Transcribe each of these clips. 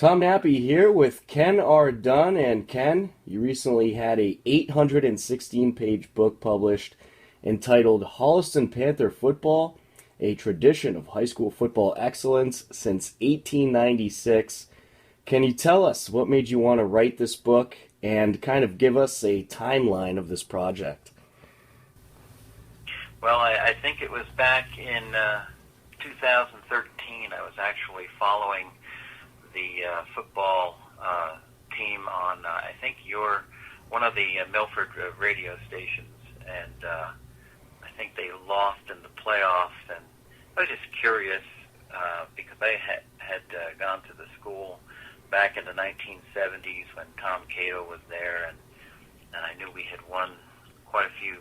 Tom Nappy here with Ken R. Dunn. And Ken, you recently had a 816-page book published entitled Holliston Panther Football, a Tradition of High School Football Excellence Since 1896. Can you tell us what made you want to write this book and kind of give us a timeline of this project? Well, I think it was back in 2013. I was actually following the football team on, I think you're one of the Milford radio stations, and I think they lost in the playoffs, and I was just curious because I had gone to the school back in the 1970s when Tom Cato was there, and I knew we had won quite a few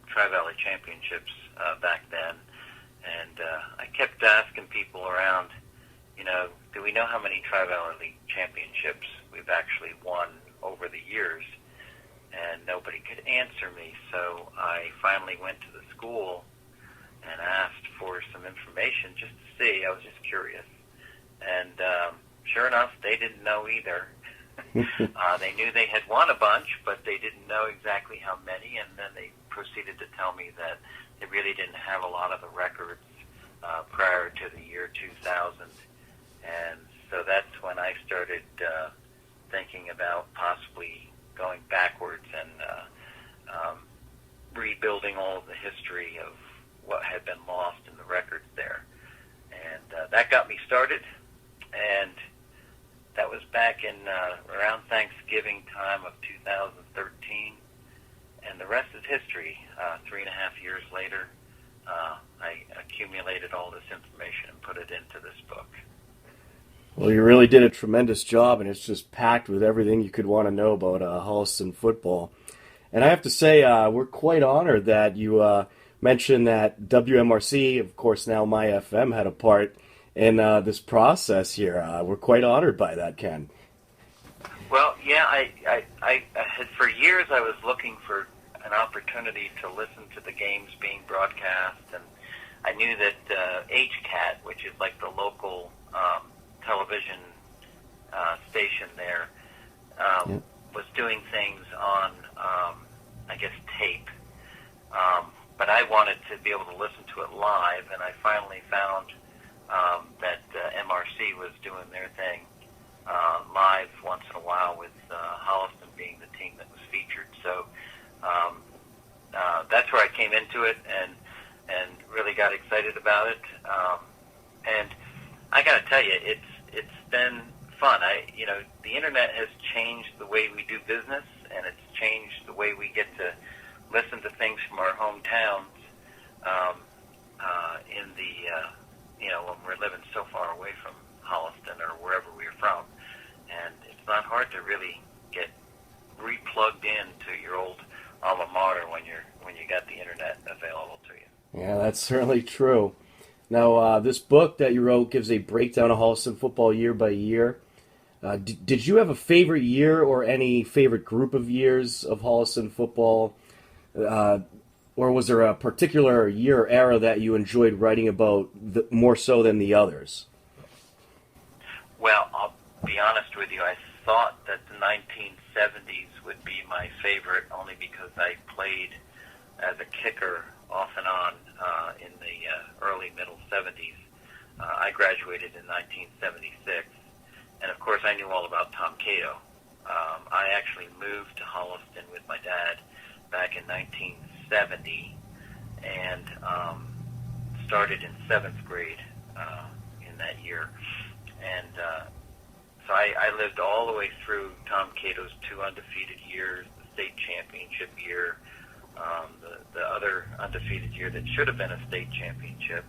Tri-Valley championships back then, and I kept asking people around, do we know how many Tri-Valley League championships we've actually won over the years? And nobody could answer me, so I finally went to the school and asked for some information just to see. I was just curious. And sure enough, they didn't know either. They knew they had won a bunch, but they didn't know exactly how many, and then they proceeded to tell me that they really didn't have a lot of the records prior to the year 2000. And so that's when I started thinking about possibly going backwards and rebuilding all of the history of what had been lost in the records there. And that got me started, and that was back in around Thanksgiving time of 2013, and the rest is history. 3.5 years later, I accumulated all this information and put it into this book. Well, you really did a tremendous job, and it's just packed with everything you could want to know about Holliston football. And I have to say, we're quite honored that you mentioned that WMRC, of course now My FM, had a part in this process here. We're quite honored by that, Ken. Well, yeah, I had, for years I was looking for an opportunity to listen to the games being broadcast, and I knew that HCAT, which is like the local television station there, was doing things on, I guess, tape. But I wanted to be able to listen to it live, and I finally found that MRC was doing their thing live once in a while, with Holliston being the team that was featured. So that's where I came into it and really got excited about it. And I got to tell you, it's been fun. The internet has changed the way we do business, and it's changed the way we get to listen to things from our hometowns. In the when we're living so far away from Holliston or wherever we're from, and it's not hard to really get replugged into your old alma mater when you got the internet available to you. Yeah, that's certainly true. Now, this book that you wrote gives a breakdown of Holliston football year by year. Did you have a favorite year or any favorite group of years of Holliston football? Or was there a particular year or era that you enjoyed writing about more so than the others? Well, I'll be honest with you. I thought that the 1970s would be my favorite, only because I played as a kicker off and on in the early, middle 70s. I graduated in 1976, and of course I knew all about Tom Cato. I actually moved to Holliston with my dad back in 1970 and started in 7th grade in that year. And so I lived all the way through Tom Cato's 2 undefeated years, the state championship year, the other undefeated year that should have been a state championship,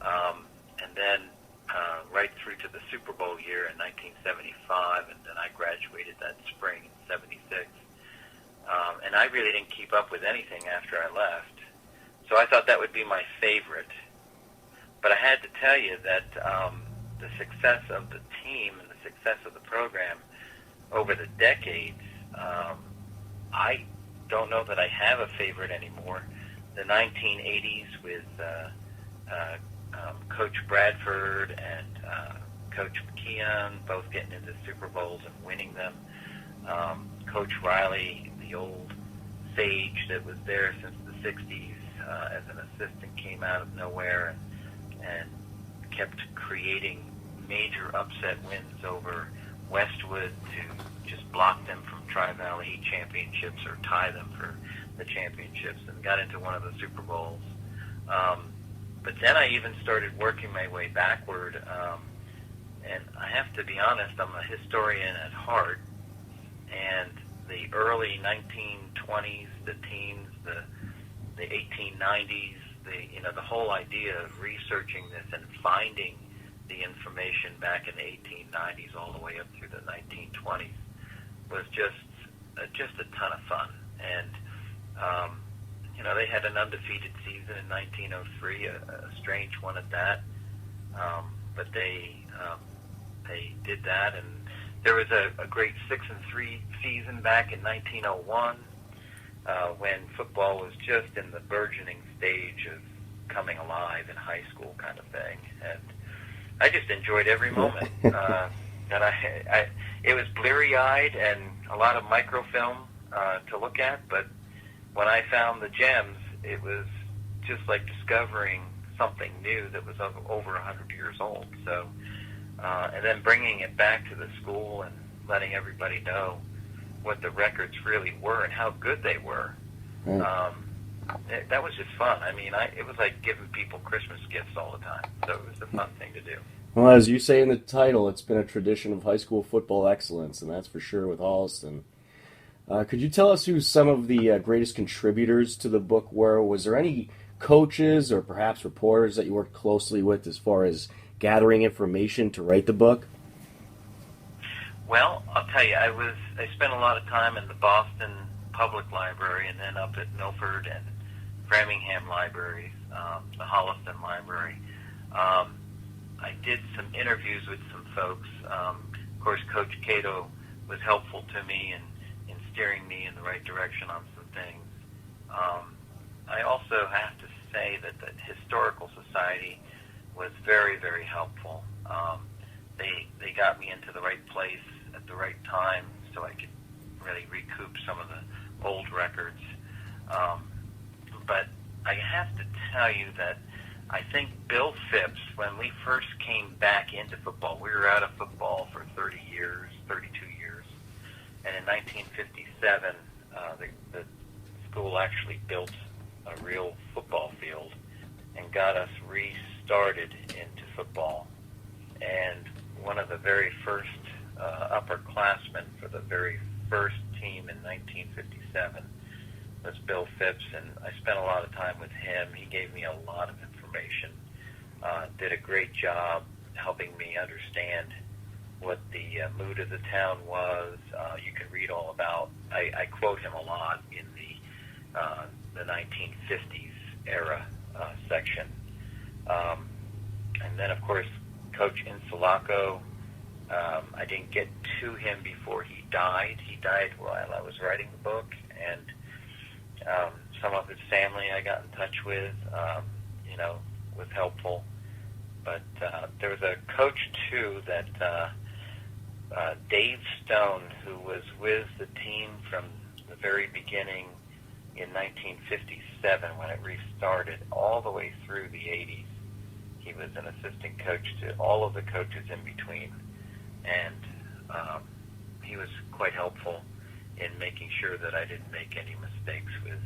and then right through to the Super Bowl year in 1975, and then I graduated that spring in 76. And I really didn't keep up with anything after I left, so I thought that would be my favorite. But I had to tell you that the success of the team and the success of the program over the decades, I don't know that I have a favorite anymore. The 1980s with Coach Bradford and Coach McKeon, both getting into Super Bowls and winning them. Coach Riley, the old sage that was there since the 60s as an assistant, came out of nowhere and kept creating major upset wins over Westwood to just block them from Tri-Valley championships or tie them for the championships, and got into one of the Super Bowls. But then I even started working my way backward, and I have to be honest, I'm a historian at heart, and the early 1920s, the teens, the 1890s, the whole idea of researching this and finding the information back in the 1890s all the way up through the 1920s was just a ton of fun. And they had an undefeated season in 1903, a strange one at that. But they did that, and there was a great 6-3 season back in 1901 when football was just in the burgeoning stage of coming alive in high school, kind of thing. And I just enjoyed every moment. And it was bleary-eyed and a lot of microfilm to look at, but when I found the gems, it was just like discovering something new that was over 100 years old. So, and then bringing it back to the school and letting everybody know what the records really were and how good they were. Right. That was just fun. I mean, it was like giving people Christmas gifts all the time. So it was a fun thing to do. Well, as you say in the title, it's been a tradition of high school football excellence, and that's for sure with Holliston. Could you tell us who some of the greatest contributors to the book were? Was there any coaches or perhaps reporters that you worked closely with as far as gathering information to write the book? Well, I'll tell you, I spent a lot of time in the Boston Public Library and then up at Milford and Framingham libraries, the Holliston Library. I did some interviews with some folks. Of course, Coach Cato was helpful to me in steering me in the right direction on some things. I also have to say that the Historical Society was very, very helpful. They got me into the right place at the right time so I could really recoup some of the old records. But I have to tell you that I think Bill Phipps, when we first came back into football, we were out of football for 32 years. And in 1957, the school actually built a real football field and got us restarted into football. And one of the very first upperclassmen for the very first team in 1957 was Bill Phipps, and I spent a lot of time with him. He gave me a lot of information, did a great job helping me understand what the mood of the town was. You can read all about, I quote him a lot in the 1950s era section. And then, of course, Coach Insulaco, I didn't get to him before he died. He died while I was writing the book, and some of his family I got in touch with, was helpful. But there was a coach, too, that Dave Stone, who was with the team from the very beginning in 1957 when it restarted all the way through the 80s. He was an assistant coach to all of the coaches in between, and he was quite helpful in making sure that I didn't make any mistakes with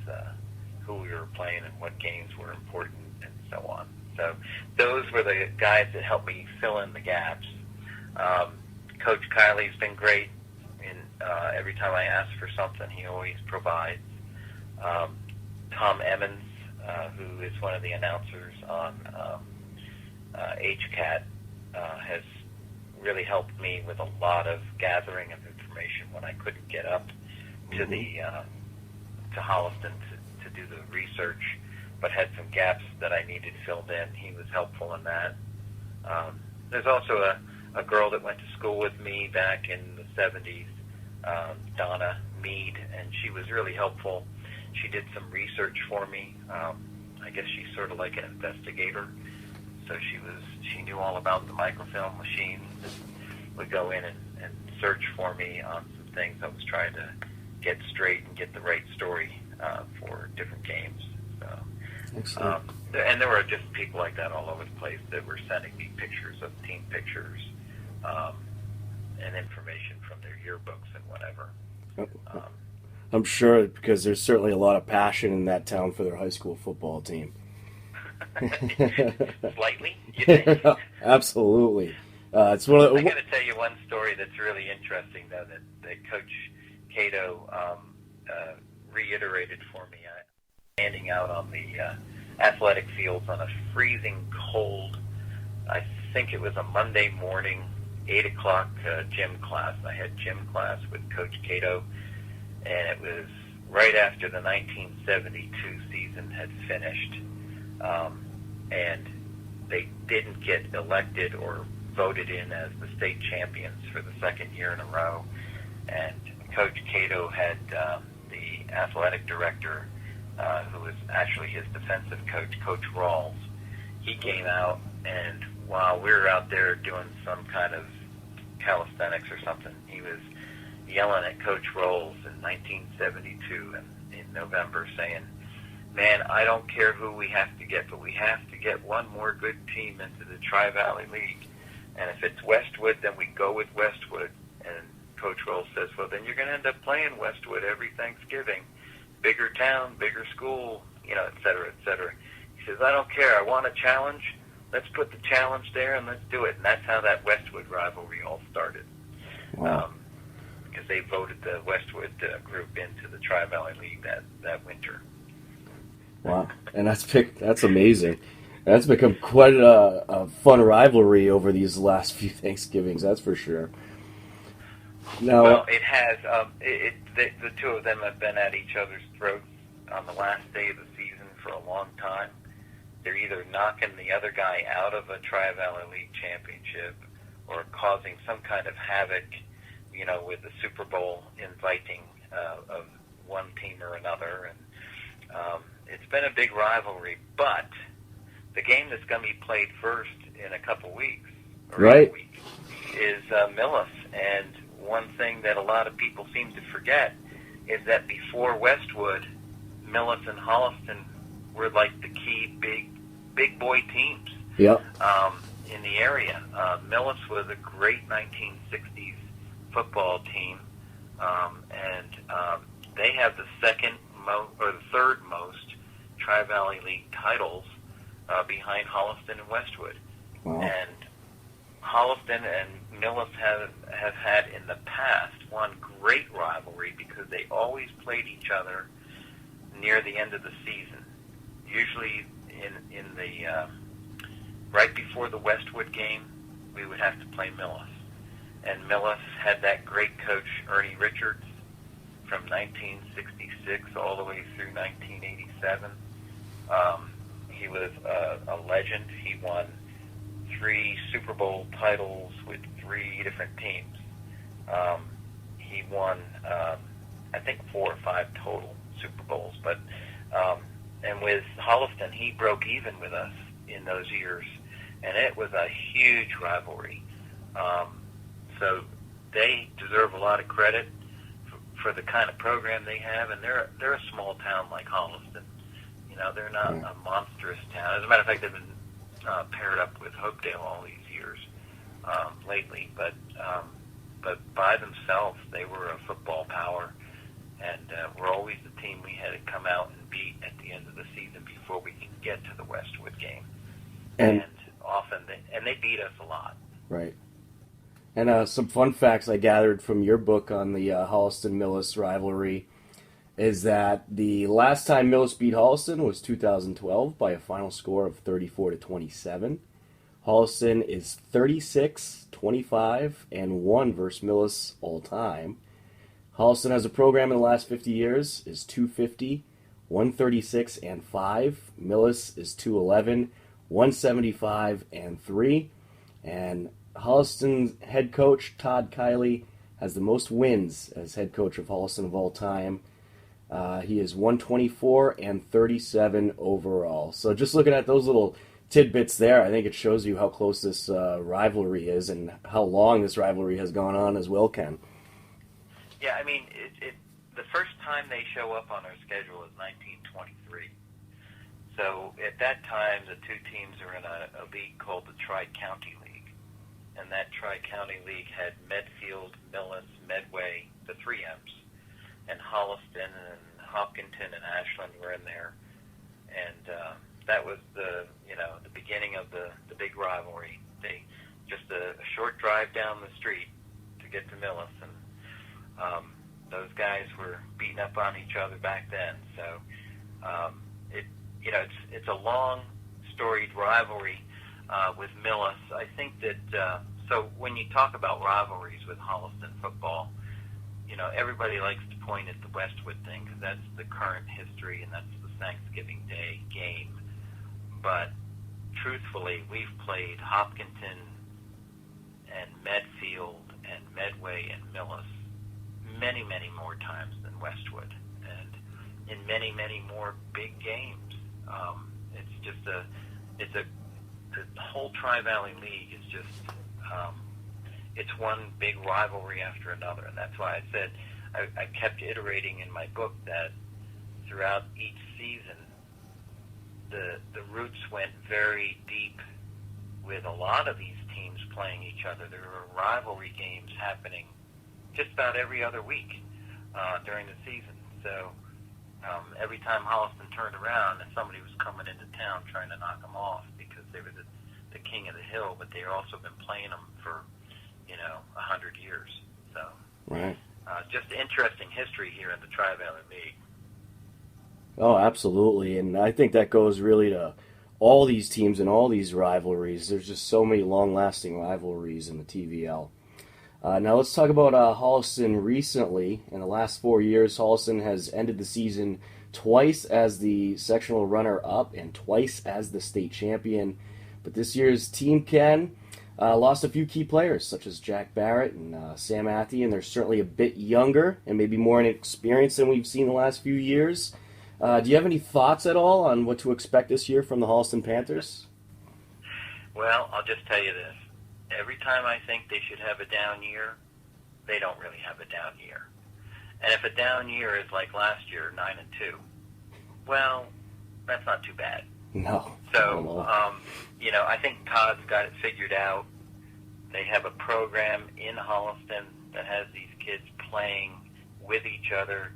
who we were playing and what games were important and so on. So those were the guys that helped me fill in the gaps. Coach Kiley's been great. Every time I ask for something, he always provides. Tom Emmons, who is one of the announcers on HCAT, has really helped me with a lot of gathering of information when I couldn't get up to to Holliston to do the research, but had some gaps that I needed filled in. He was helpful in that. There's also a girl that went to school with me back in the 70s, Donna Mead, and she was really helpful. She did some research for me. I guess she's sort of like an investigator. so she knew all about the microfilm machines, and would go in and search for me on some things I was trying to get straight and get the right story for different games. So, excellent. And there were just people like that all over the place that were sending me pictures of team pictures and information from their yearbooks and whatever. I'm sure, because there's certainly a lot of passion in that town for their high school football team. Slightly, you think? Absolutely. It's one of I got to tell you one story that's really interesting, though, that Coach Cato reiterated for me. Standing out on the athletic fields on a freezing cold, I think it was a Monday morning, 8 o'clock gym class. I had gym class with Coach Cato, and it was right after the 1972 season had finished. And they didn't get elected or voted in as the state champions for the second year in a row. And Coach Cato had the athletic director, who was actually his defensive coach, Coach Rawls. He came out, and while we were out there doing some kind of calisthenics or something, he was yelling at Coach Rawls in 1972 in November, saying, "Man, I don't care who we have to get, but we have to get one more good team into the Tri-Valley League. And if it's Westwood, then we go with Westwood." And Coach Rawls says, "Well, then you're going to end up playing Westwood every Thanksgiving. Bigger town, bigger school, et cetera, et cetera." He says, "I don't care. I want a challenge. Let's put the challenge there and let's do it." And that's how that Westwood rivalry all started. Wow. Because they voted the Westwood group into the Tri-Valley League that winter. Wow, and that's amazing. That's become quite a fun rivalry over these last few Thanksgivings, that's for sure. Now, well, it has. The two of them have been at each other's throats on the last day of the season for a long time. They're either knocking the other guy out of a Tri-Valley League championship or causing some kind of havoc, with the Super Bowl inviting of one team or another. And it's been a big rivalry, but the game that's going to be played first in a couple weeks, or right, a week, is Millis. And one thing that a lot of people seem to forget is that before Westwood, Millis and Holliston were like the key big boy teams. Yep. In the area. Millis was a great 1960s football team, and they have the third most Tri-Valley League titles behind Holliston and Westwood. Wow. And Holliston and Millis have had in the past one great rivalry because they always played each other near the end of the season. Usually in the right before the Westwood game, we would have to play Millis. And Millis had that great coach, Ernie Richards, from 1966 all the way through 1987. He was a legend. He won 3 Super Bowl titles with 3 different teams. He won, I think, 4 or 5 total Super Bowls. But and with Holliston, he broke even with us in those years, and it was a huge rivalry. So they deserve a lot of credit for the kind of program they have, and they're a small town like Holliston. They're not a monstrous town. As a matter of fact, they've been paired up with Hopedale all these years lately, but by themselves, they were a football power, and were always the team we had to come out and beat at the end of the season before we could get to the Westwood game. And often, they beat us a lot. Right. And some fun facts I gathered from your book on the Holliston-Millis rivalry is that the last time Millis beat Holliston was 2012 by a final score of 34-27. Holliston is 36-25-1 versus Millis all time. Holliston has a program in the last 50 years is 250, 136-5. Millis is 211, 175-3. And Holliston's head coach, Todd Kiley, has the most wins as head coach of Holliston of all time. He is 124-37 overall. So just looking at those little tidbits there. I think it shows you how close this rivalry is and how long this rivalry has gone on as well, Ken. Yeah, I mean, the first time they show up on our schedule is 1923. So at that time, the two teams are in a league called the Tri-County League. And that Tri-County League had Medfield, Millis, Medway, the 3Ms. And Holliston and Hopkinton and Ashland were in there. And that was the beginning of the big rivalry. They just a short drive down the street to get to Millis. And those guys were beating up on each other back then. So it's a long, storied rivalry with Millis. I think that so when you talk about rivalries with Holliston football, everybody likes to point at the Westwood thing because that's the current history and that's the Thanksgiving Day game. But truthfully, we've played Hopkinton and Medfield and Medway and Millis many, many more times than Westwood, and in many, many more big games. The whole Tri-Valley League is just, it's one big rivalry after another, and that's why I said, I kept iterating in my book that throughout each season, the roots went very deep with a lot of these teams playing each other. There were rivalry games happening just about every other week during the season. So every time Holliston turned around, and somebody was coming into town trying to knock them off because they were the king of the hill, but they also been playing them for 100 years. So right, just interesting history here in the Tri-Valley League. Oh, absolutely, and I think that goes really to all these teams and all these rivalries. There's just so many long-lasting rivalries in the TVL. Now let's talk about Holliston recently. In the last 4 years, Holliston has ended the season twice as the sectional runner-up and twice as the state champion. But this year's team, Ken, lost a few key players, such as Jack Barrett and Sam Athey, and they're certainly a bit younger and maybe more inexperienced than we've seen the last few years. Do you have any thoughts at all on what to expect this year from the Holliston Panthers? Well, I'll just tell you this. Every time I think they should have a down year, they don't really have a down year. And if a down year is like last year, 9-2, well, that's not too bad. No. So, I think Todd's got it figured out. They have a program in Holliston that has these kids playing with each other,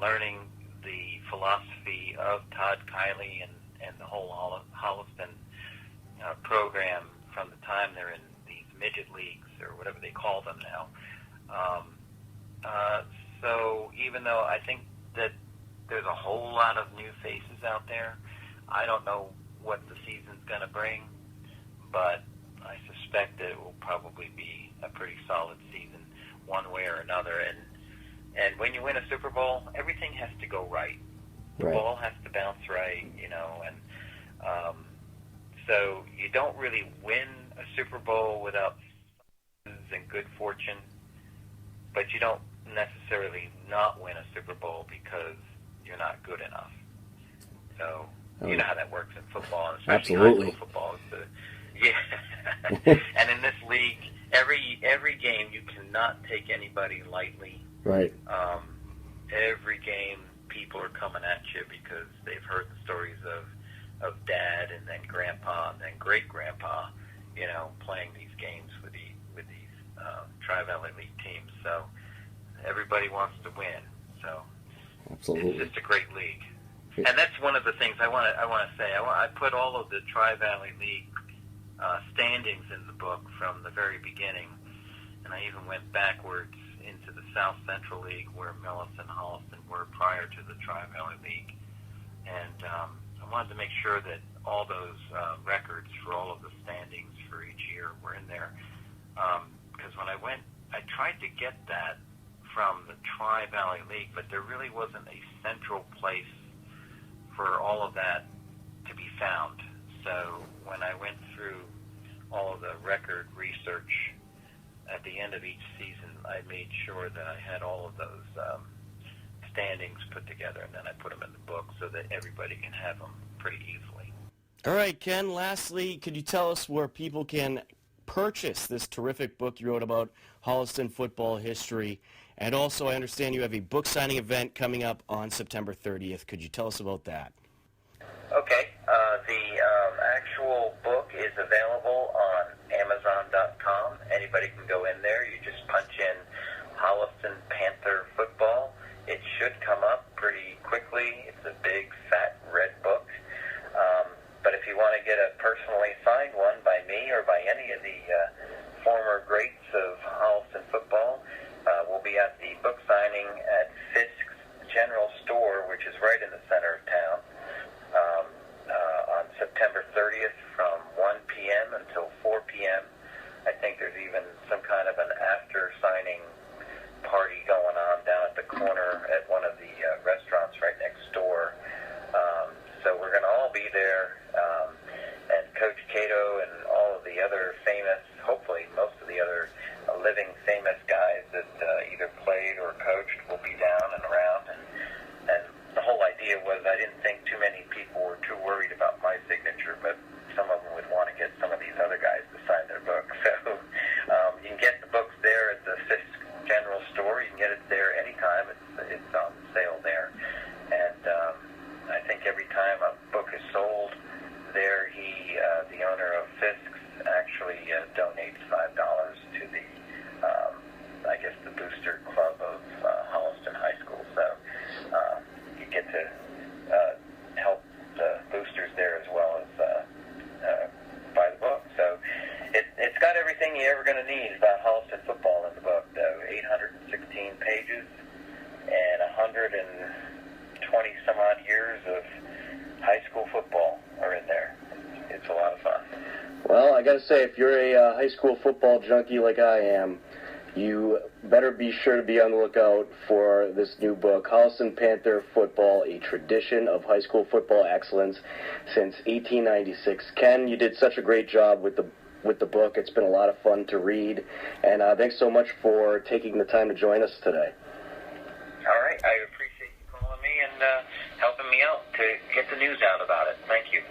learning the philosophy of Todd Kiley and the whole Holliston program from the time they're in these midget leagues or whatever they call them now. So even though I think that there's a whole lot of new faces out there, I don't know what the season's going to bring, but I suspect that it will probably be a pretty solid season one way or another. And when you win a Super Bowl, everything has to go right. The ball has to bounce right, and so you don't really win a Super Bowl without and good fortune, but you don't necessarily not win a Super Bowl because you're not good enough. So you know how that works in football, and especially absolutely. high school football. And in this league, every game you cannot take anybody lightly. Right. Every game, people are coming at you because they've heard the stories of Dad and then Grandpa and then Great Grandpa, playing these games with these Tri-Valley League teams. So everybody wants to win. So absolutely, it's just a great league. And that's one of the things I want to say. I put all of the Tri-Valley League standings in the book from the very beginning, and I even went backwards into the South Central League where Millis and Holliston were prior to the Tri-Valley League. And I wanted to make sure that all those records for all of the standings for each year were in there. Because when I went, I tried to get that from the Tri-Valley League, but there really wasn't a central place for all of that to be found. So when I went through all of the record research at the end of each season, I made sure that I had all of those standings put together, and then I put them in the book so that everybody can have them pretty easily. All right, Ken, lastly, could you tell us where people can purchase this terrific book you wrote about Holliston football history? And also, I understand you have a book signing event coming up on September 30th. Could you tell us about that? Okay. The actual book is available on Amazon.com. Anybody can go in there. You just punch in Holliston Panther Football. It should come up pretty quickly. It's a big, fat, red book. But if you want to get a personally signed one by me or by any of the former greats of Holliston football, we'll be at the book signing at Fisk's General Store, which is right in the center of town, on September 30th from 1 p.m. until 4 p.m. I think there's even some kind of an after-signing party going on down at the corner at one of the restaurants right next door. So we're going to all be there, and Coach Cato and all of the other famous, hopefully most of the other living famous guys that either played or coached will be down and around. And the whole idea was I didn't think too many people were too worried about my signature, but some of them would want to get some of these other guys to sign their book. So you can get the books there at the Fisk General Store. You can get it there anytime. It's on sale there. And I think every time a book is sold there, the owner of Fisk's actually donates $5 to the, I guess, the booster club of Holliston High School. So you get to help the boosters there as well as buy the book. So it's got everything you're ever going to need about Holliston football in the book, though. 816 pages and 120 some odd years of high school football are in there. It's a lot of fun. Well, I got to say, if you're a high school football junkie like I am, you better be sure to be on the lookout for this new book, Holliston Panther Football, a tradition of high school football excellence since 1896. Ken, you did such a great job with the book. It's been a lot of fun to read, and thanks so much for taking the time to join us today. All right. I appreciate you calling me and helping me out to get the news out about it. Thank you.